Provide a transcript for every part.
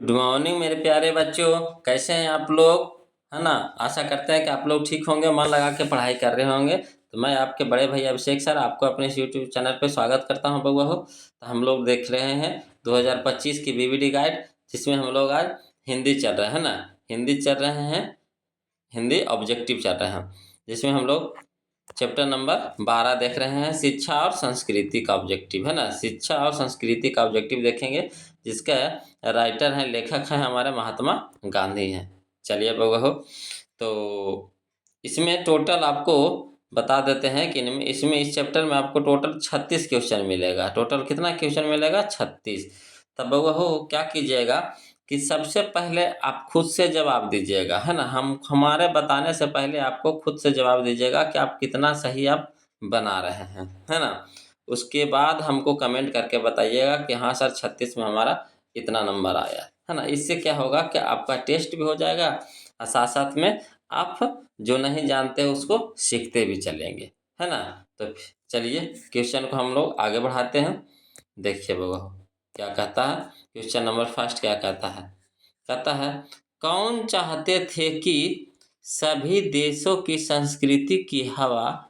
Good morning मेरे प्यारे बच्चों, कैसे हैं आप लोग? है ना। आशा करते हैं कि आप लोग ठीक होंगे, मन लगा के पढ़ाई कर रहे होंगे। तो मैं आपके बड़े भाई अभिषेक सर आपको अपने इस यूट्यूब चैनल पे स्वागत करता हूं बउआ हो। तो हम लोग देख रहे हैं 2025 की बीबीडी गाइड, जिसमें हम लोग आज हिंदी चल रहे हैं ना। हिंदी चल रहे हैं, हिंदी ऑब्जेक्टिव चल रहे हैं, जिसमें हम लोग चैप्टर नंबर 12 देख रहे हैं, शिक्षा और संस्कृति का ऑब्जेक्टिव, है ना। शिक्षा और संस्कृति का ऑब्जेक्टिव देखेंगे, जिसका राइटर हैं, लेखक हैं हमारे महात्मा गांधी हैं। चलिए बहू, तो इसमें टोटल आपको बता देते हैं कि इसमें इस चैप्टर में आपको टोटल 36 क्वेश्चन मिलेगा। टोटल कितना क्वेश्चन मिलेगा? 36। तब बहू क्या कीजिएगा कि सबसे पहले आप खुद से जवाब दीजिएगा, है ना। हम हमारे बताने से पहले आपको खुद से जवाब दीजिएगा कि आप कितना सही आप बना रहे हैं, है ना। उसके बाद हमको कमेंट करके बताइएगा कि हाँ सर 36 में हमारा इतना नंबर आया, है ना। इससे क्या होगा कि आपका टेस्ट भी हो जाएगा और साथ साथ में आप जो नहीं जानते उसको सीखते भी चलेंगे, है ना। तो चलिए क्वेश्चन को हम लोग आगे बढ़ाते हैं। देखिए बाबा क्या कहता है। क्वेश्चन नंबर फर्स्ट क्या कहता है? कहता है, कौन चाहते थे कि सभी देशों की संस्कृति की हवा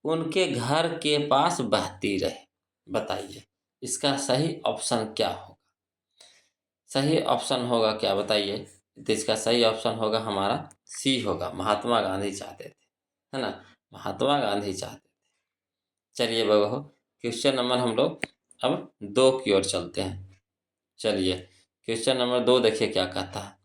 उनके घर के पास बहती रहे? बताइए इसका सही ऑप्शन क्या होगा? सही ऑप्शन होगा क्या बताइए? तो इसका सही ऑप्शन होगा हमारा सी होगा, महात्मा गांधी चाहते थे, है ना। महात्मा गांधी चाहते थे। चलिए बाबू क्वेश्चन नंबर हम लोग अब 2 की ओर चलते हैं। चलिए क्वेश्चन नंबर 2 देखिए क्या कहता है।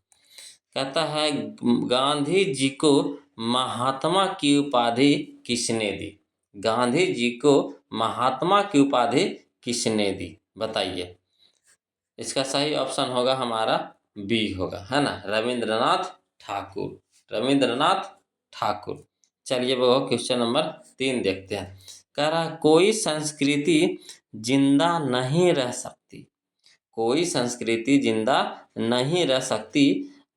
कहता है, गांधी जी को महात्मा की उपाधि किसने दी? गांधी जी को महात्मा की उपाधि किसने दी? बताइए। इसका सही ऑप्शन होगा हमारा बी होगा, है ना, रविंद्रनाथ ठाकुर। रविंद्रनाथ ठाकुर। चलिए बाबू क्वेश्चन नंबर 3 देखते हैं। कह रहा कोई संस्कृति जिंदा नहीं रह सकती, कोई संस्कृति जिंदा नहीं रह सकती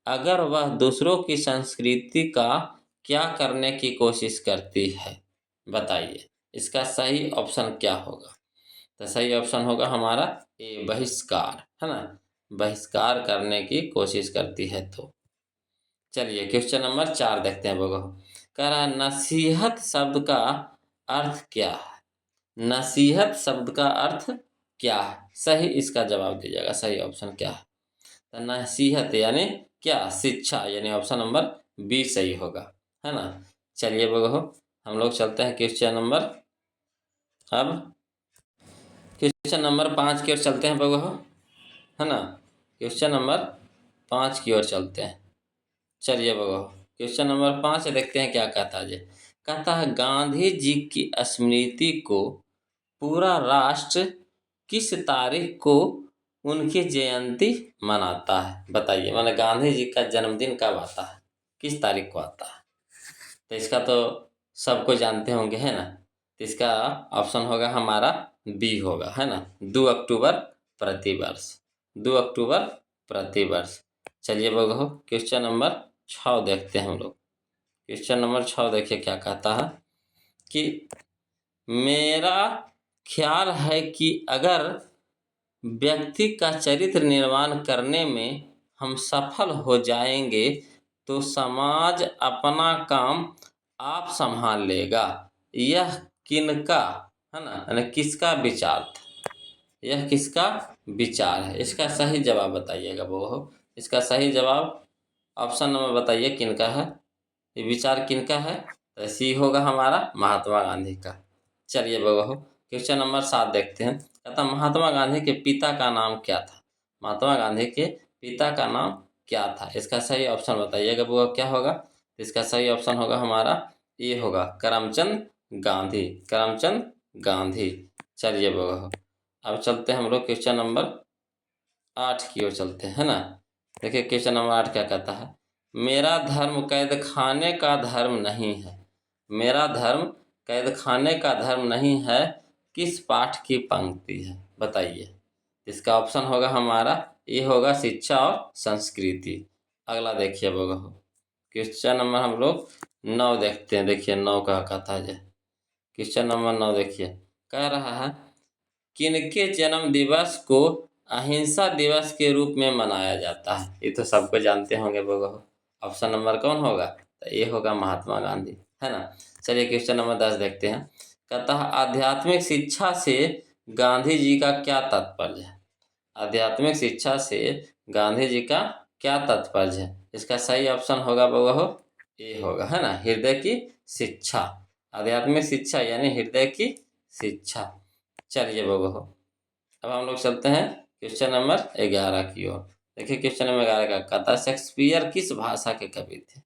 अगर वह दूसरों की संस्कृति का क्या करने की कोशिश करती है? बताइए इसका सही ऑप्शन क्या होगा? तो सही ऑप्शन होगा हमारा ए, बहिष्कार, है ना। बहिष्कार करने की कोशिश करती है। तो चलिए क्वेश्चन नंबर 4 देखते हैं बगो। कह रहा है, नसीहत शब्द का अर्थ क्या है? नसीहत शब्द का अर्थ क्या है? सही इसका जवाब दीजिएगा, सही ऑप्शन क्या है? तो नसीहत यानी क्या? शिक्षा, यानी ऑप्शन नंबर बी सही होगा, है ना। चलिए बगो हम लोग चलते हैं क्वेश्चन नंबर, अब क्वेश्चन नंबर 5 की ओर चलते हैं बगो, है ना। क्वेश्चन नंबर 5 की ओर चलते हैं। चलिए बगो क्वेश्चन नंबर 5 देखते हैं क्या कहता है। कहता है, गांधी जी की स्मृति को पूरा राष्ट्र किस तारीख को उनकी जयंती मनाता है? बताइए, मतलब गांधी जी का जन्मदिन कब आता है, किस तारीख को आता है? तो इसका तो सबको जानते होंगे, है ना। तो इसका ऑप्शन होगा हमारा बी होगा, है ना, 2 अक्टूबर प्रतिवर्ष। 2 अक्टूबर प्रतिवर्ष। चलिए बगो क्वेश्चन नंबर 6 देखते हैं हम लोग। क्वेश्चन नंबर 6 देखिए क्या कहता है कि मेरा ख्याल है कि अगर व्यक्ति का चरित्र निर्माण करने में हम सफल हो जाएंगे तो समाज अपना काम आप संभाल लेगा। यह किनका, है ना, यानी किसका विचार था? यह किसका विचार है? इसका सही जवाब बताइएगा वो। इसका सही जवाब ऑप्शन नंबर बताइए किनका है, ये विचार किनका है? तो सी होगा हमारा महात्मा गांधी का। चलिए बहू क्वेश्चन नंबर 7 देखते हैं। कहता महात्मा गांधी के पिता का नाम क्या था? महात्मा गांधी के पिता का नाम क्या था? इसका सही ऑप्शन बताइएगा वो क्या होगा? इसका सही ऑप्शन होगा हमारा ये होगा, करमचंद गांधी। करमचंद गांधी। चलिए बहू अब चलते हैं हम लोग क्वेश्चन नंबर 8 की ओर चलते हैं, है ना। देखिए क्वेश्चन नंबर 8 क्या कहता है। मेरा धर्म कैद खाने का धर्म नहीं है। मेरा धर्म कैद खाने का धर्म नहीं है किस पाठ की पंक्ति है? बताइए। इसका ऑप्शन होगा हमारा ये होगा, शिक्षा और संस्कृति। अगला देखिए बगो क्वेश्चन नंबर हम लोग 9 देखते हैं। देखिए 9 का कहता है, क्वेश्चन नंबर 9 देखिए कह रहा है, किनके जन्म दिवस को अहिंसा दिवस के रूप में मनाया जाता है? ये तो सबको जानते होंगे बगो। ऑप्शन नंबर कौन होगा? तो ये होगा महात्मा गांधी, है ना। चलिए क्वेश्चन नंबर 10 देखते हैं। कहता है आध्यात्मिक शिक्षा से गांधी जी का क्या तात्पर्य है? आध्यात्मिक शिक्षा से गांधी जी का क्या तात्पर्य है? इसका सही ऑप्शन होगा बगो, ये होगा, है ना, हृदय की शिक्षा। आध्यात्मिक शिक्षा यानी हृदय की शिक्षा। चलिए बगो, अब हम लोग चलते हैं क्वेश्चन नंबर 11 की ओर। देखिए क्वेश्चन नंबर 11 का कहता है शेक्सपियर किस भाषा के कवि थे?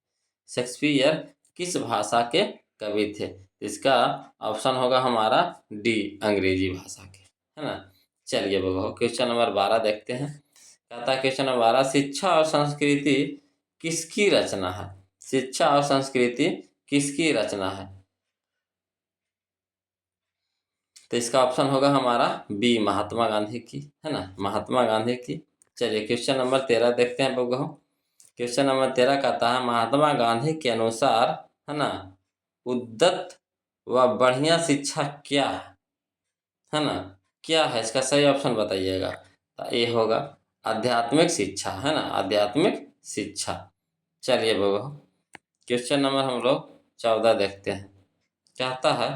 शेक्सपियर किस भाषा के कवि थे? इसका ऑप्शन होगा हमारा डी, अंग्रेजी भाषा के, है ना। चलिए बाबू क्वेश्चन नंबर 12 देखते हैं। कहता है क्वेश्चन नंबर 12, शिक्षा और संस्कृति किसकी रचना है? शिक्षा और संस्कृति किसकी रचना है? तो इसका ऑप्शन होगा हमारा बी, महात्मा गांधी की, है ना, महात्मा गांधी की। चलिए क्वेश्चन नंबर 13 देखते हैं बबू। क्वेश्चन नंबर 13 कहता है महात्मा गांधी के अनुसार, है ना, उद्दत व बढ़िया शिक्षा क्या है ना, क्या है? इसका सही ऑप्शन बताइएगा। तो ये होगा आध्यात्मिक शिक्षा, है ना, आध्यात्मिक शिक्षा। चलिए बबू क्वेश्चन नंबर हम लोग 14 देखते हैं। कहता है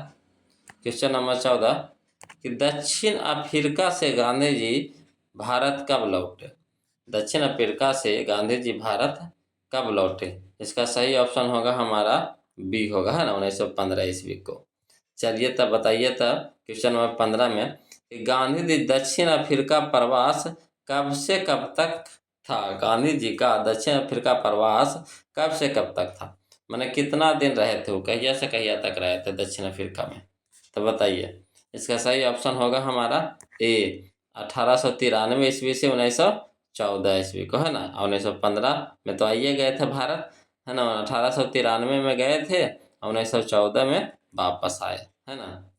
क्वेश्चन नंबर 14 कि दक्षिण अफ्रीका से गांधी जी भारत कब लौटे? दक्षिण अफ्रीका से गांधी जी भारत कब लौटे? इसका सही ऑप्शन होगा हमारा बी होगा, है ना, 1915 ईस्वी को। चलिए तब बताइए तब क्वेश्चन नंबर 15 में कि गांधी जी दक्षिण अफ्रीका प्रवास कब से कब तक था? गांधी जी का दक्षिण अफ्रीका प्रवास कब से कब तक था? मैंने कितना दिन रहे थे वो, कहिया से कहिया तक रहे थे दक्षिण अफ्रीका में? तो बताइए। इसका सही ऑप्शन होगा हमारा ए, 1893 ईस्वी से 1914 ईस्वी को, है ना। 1915 में तो आइए गए थे भारत, है ना, 1893 में गए थे, 1914 में वापस आए, है ना।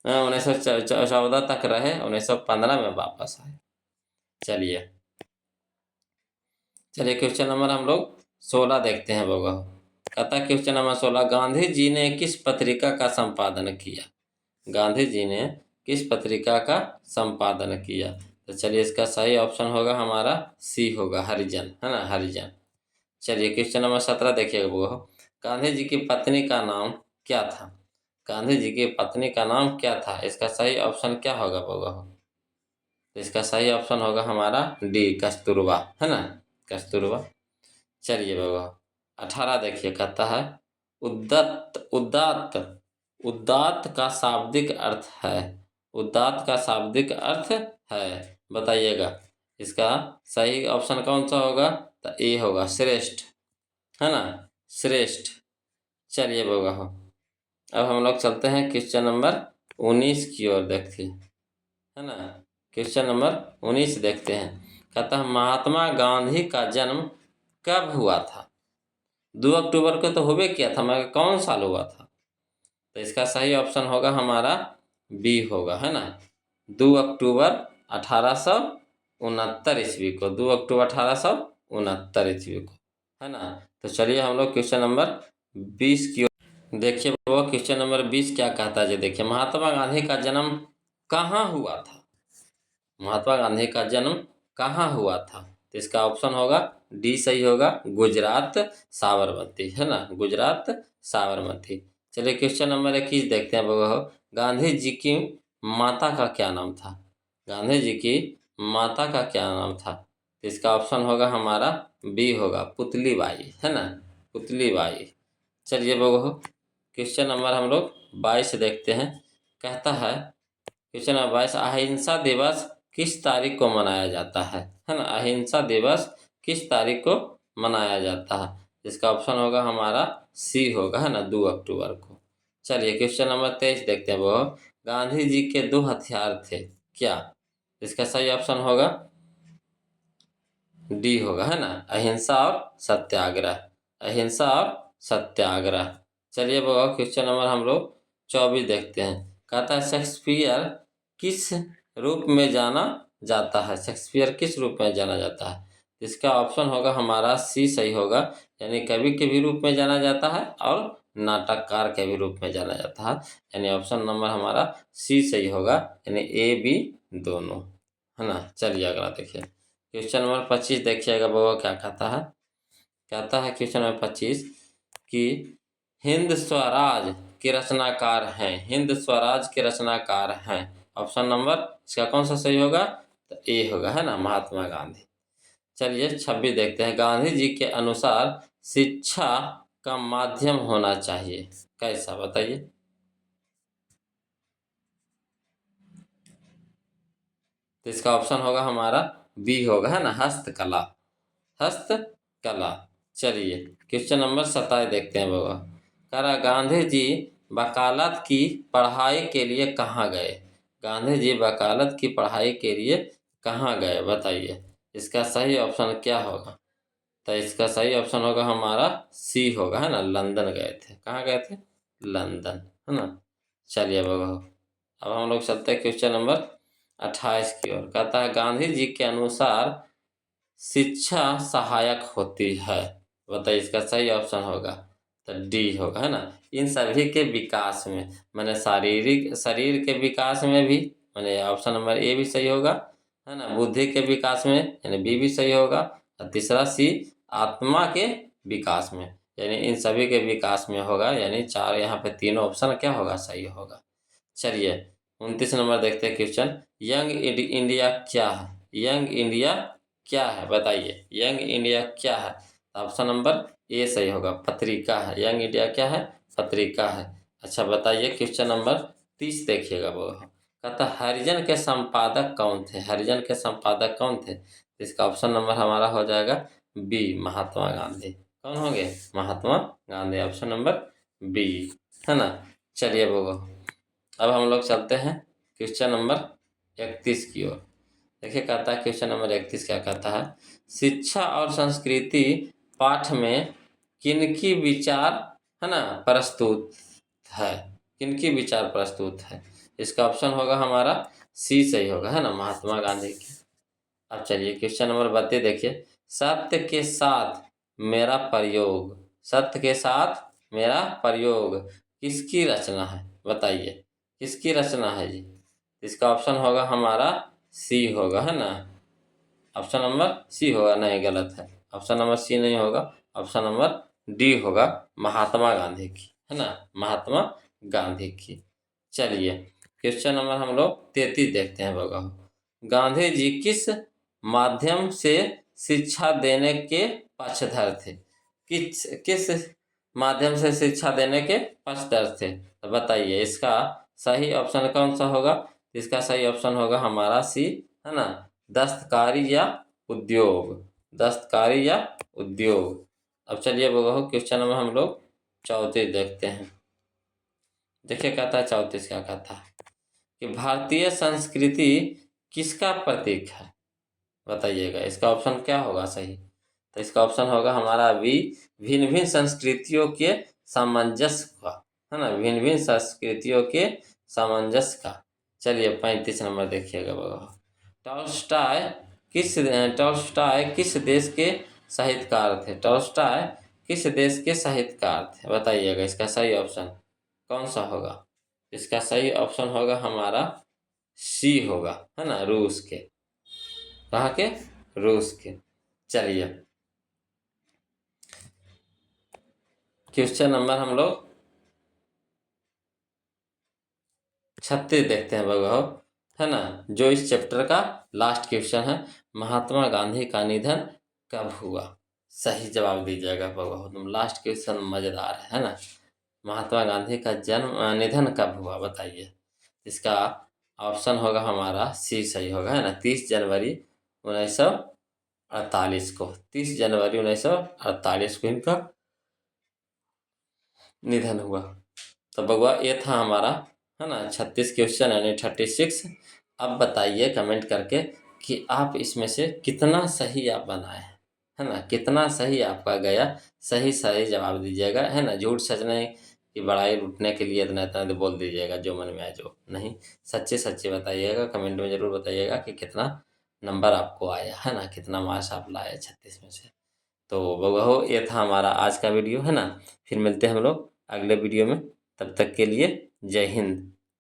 1914 तक रहे, 1915 में वापस आए। चलिए चलिए क्वेश्चन नंबर हम लोग 16 देखते हैं बबा। कहता है क्वेश्चन नंबर 16, गांधी जी ने किस पत्रिका का संपादन किया? गांधी जी ने किस पत्रिका का संपादन किया? तो चलिए इसका सही ऑप्शन होगा हमारा सी होगा, हरिजन, है ना, हरिजन। चलिए क्वेश्चन नंबर 17 देखिएगा वो, गांधी जी की पत्नी का नाम क्या था? गांधी जी की पत्नी का नाम क्या था? इसका सही ऑप्शन क्या होगा बबा? तो इसका सही ऑप्शन होगा हमारा डी, कस्तूरबा, है ना, कस्तूरबा। चलिए बाबा 18 देखिए, कहता है उद्दत उदात्त उदात्त का शाब्दिक अर्थ है? उदात्त का शाब्दिक अर्थ है, बताइएगा। इसका सही ऑप्शन कौन सा होगा? तो ए होगा, श्रेष्ठ, है ना, श्रेष्ठ। चलिए बाबा अब हम लोग चलते हैं क्वेश्चन नंबर 19 की ओर, देखिए, है ना। क्वेश्चन नंबर 19 देखते हैं। कहता है महात्मा गांधी का जन्म कब हुआ था? 2 अक्टूबर को तो होबे किया था, मगर कौन साल हुआ था? तो इसका सही ऑप्शन होगा हमारा बी होगा, है ना, 2 अक्टूबर 1869 ईस्वी को, 2 अक्टूबर 1869 ईस्वी को, है ना। तो चलिए हम लोग क्वेश्चन नंबर 20 की ओर देखिए। वो क्वेश्चन नंबर 20 क्या कहता है जी, देखिए महात्मा गांधी का जन्म कहाँ हुआ था? महात्मा गांधी का जन्म कहाँ हुआ था? तो इसका ऑप्शन होगा डी, सही होगा, गुजरात साबरमती, है ना, गुजरात साबरमती। चलिए क्वेश्चन नंबर 21 देखते हैं बाबू। गांधी जी की माता का क्या नाम था? गांधी जी की माता का क्या नाम था? तो इसका ऑप्शन होगा हमारा बी होगा, पुतली बाई, है ना, पुतली बाई। चलिए बाबू क्वेश्चन नंबर हम लोग 22 देखते हैं। कहता है क्वेश्चन नंबर 22, अहिंसा दिवस किस तारीख को मनाया जाता है ना, अहिंसा दिवस किस तारीख को मनाया जाता है? इसका ऑप्शन होगा हमारा सी होगा, है ना, 2 अक्टूबर को। चलिए क्वेश्चन नंबर 23 देखते हैं। वो गांधी जी के 2 हथियार थे क्या? इसका सही ऑप्शन होगा डी होगा, है ना, अहिंसा और सत्याग्रह, अहिंसा और सत्याग्रह। चलिए बाबा क्वेश्चन नंबर हम लोग 24 देखते हैं। कहता है शेक्सपियर किस रूप में जाना जाता है? शेक्सपियर किस रूप में जाना जाता है? इसका ऑप्शन होगा हमारा सी, सही होगा, यानी कवि के भी रूप में जाना जाता है और नाटककार के भी रूप में जाना जाता है, यानी ऑप्शन नंबर हमारा सी सही होगा, यानी ए बी दोनों, है ना। चलिए अगला देखिए, क्वेश्चन नंबर 25 देखिएगा बउआ क्या कहता है। कहता है क्वेश्चन नंबर 25 कि हिंद स्वराज के रचनाकार हैं, हिंद स्वराज के रचनाकार हैं। ऑप्शन नंबर इसका कौन सा सही होगा, तो ए होगा, है ना, महात्मा गांधी। चलिए 26 देखते हैं, गांधी जी के अनुसार शिक्षा का माध्यम होना चाहिए, कैसा बताइए। तो इसका ऑप्शन होगा हमारा बी होगा, है ना, हस्तकला, हस्तकला। चलिए क्वेश्चन नंबर 27 देखते हैं बाबा। कह रहा गांधी जी वकालत की पढ़ाई के लिए कहाँ गए, गांधी जी वकालत की पढ़ाई के लिए कहाँ गए बताइए। इसका सही ऑप्शन क्या होगा, तो इसका सही ऑप्शन होगा हमारा सी होगा, है ना, लंदन गए थे। कहाँ गए थे, लंदन, है ना। चलिए बाबा, अब हम लोग चलते हैं क्वेश्चन नंबर 28 की ओर। कहता है गांधी जी के अनुसार शिक्षा सहायक होती है, बताइए इसका सही ऑप्शन होगा, तो डी होगा, है ना, इन सभी के विकास में, मैंने शारीरिक शरीर के विकास में भी, मैंने ऑप्शन नंबर ए भी सही होगा, है ना, बुद्धि के विकास में यानी बी भी सही होगा, और तीसरा सी आत्मा के विकास में, यानी इन सभी के विकास में होगा, यानी चार यहाँ पे तीनों ऑप्शन क्या होगा, सही होगा। चलिए 29 नंबर देखते हैं क्वेश्चन, यंग इंडिया क्या है, यंग इंडिया क्या है बताइए, यंग इंडिया क्या है। ऑप्शन नंबर ए सही होगा, पत्रिका है, यंग इंडिया क्या है, पत्रिका है। अच्छा बताइए क्वेश्चन नंबर 30 देखिएगा वो, कहता हरिजन के संपादक कौन थे, हरिजन के संपादक कौन थे। इसका ऑप्शन नंबर हमारा हो जाएगा बी, महात्मा गांधी। कौन होंगे, Mahatma Gandhi, option number B, है ना। चलिए वो, अब हम लोग चलते हैं क्वेश्चन नंबर 31 की ओर। देखिए कहता है क्वेश्चन नंबर 31 क्या कहता है, शिक्षा और संस्कृति पाठ में किनकी विचार, है ना, प्रस्तुत है, किनकी विचार प्रस्तुत है। इसका ऑप्शन होगा हमारा सी सही होगा, है ना, महात्मा गांधी की। अब चलिए क्वेश्चन नंबर 32 देखिए, सत्य के साथ मेरा प्रयोग, सत्य के साथ मेरा प्रयोग किसकी रचना है बताइए, किसकी रचना है जी। इसका ऑप्शन होगा हमारा सी होगा, है ना, ऑप्शन नंबर सी होगा, नहीं गलत है, ऑप्शन नंबर सी नहीं होगा, ऑप्शन नंबर डी होगा, महात्मा गांधी की, है ना, महात्मा गांधी की। चलिए क्वेश्चन नंबर हम लोग 33 देखते हैं बगा, गांधी जी किस माध्यम से शिक्षा देने के पक्षधर थे, किस किस माध्यम से शिक्षा देने के पक्षधर थे, तो बताइए इसका सही ऑप्शन कौन सा होगा। इसका सही ऑप्शन होगा हमारा सी, है ना, दस्तकारी या उद्योग, दस्तकारी या उद्योग। अब चलिए वो क्वेश्चन नंबर हम लोग 34 देखते हैं। देखिए कहता है 34 क्या कहता है कि भारतीय संस्कृति किसका प्रतीक है बताइएगा। इसका ऑप्शन क्या होगा सही, तो इसका ऑप्शन होगा हमारा बी, भिन्न भिन्न संस्कृतियों के सामंजस्य का, है ना, भिन्न भिन्न संस्कृतियों के सामंजस्य का। चलिए 35 नंबर देखिएगा बाबा, टॉल्स्टॉय टॉल्स्टॉय किस देश के साहित्यकार थे, टॉल्स्टॉय किस देश के साहित्यकार थे बताइएगा। इसका सही ऑप्शन कौन सा होगा, इसका सही ऑप्शन होगा हमारा सी होगा, है ना, रूस के, कहाँ के, रूस के। चलिए क्वेश्चन नंबर हम लोग 36 देखते हैं भगवान, है ना, जो इस चैप्टर का लास्ट क्वेश्चन है, महात्मा गांधी का निधन कब हुआ, सही जवाब दीजिएगा भगवान, तुम लास्ट क्वेश्चन मजेदार है ना, महात्मा गांधी का निधन कब हुआ बताइए। इसका ऑप्शन होगा हमारा सी सही होगा, है ना, 30 जनवरी 1948 को, 30 जनवरी 1948 को इनका निधन हुआ। तो बगुआ ये था हमारा, है ना, 36 क्वेश्चन यानी 36। अब बताइए कमेंट करके कि आप इसमें से कितना सही आप बनाए हैं, है ना, कितना सही आपका गया, सही सही जवाब दीजिएगा, है ना, झूठ सच नहीं कि बड़ाई लूटने के लिए इतना इतना तो बोल दीजिएगा जो मन में आए, जो नहीं सच्चे सच्चे बताइएगा, कमेंट में ज़रूर बताइएगा कि कितना नंबर आपको आया, है ना, कितना मार्क्स आप लाए 36 में से। तो बहू ये था हमारा आज का वीडियो, है ना, फिर मिलते हैं हम लोग अगले वीडियो में, तब तक के लिए जय हिंद।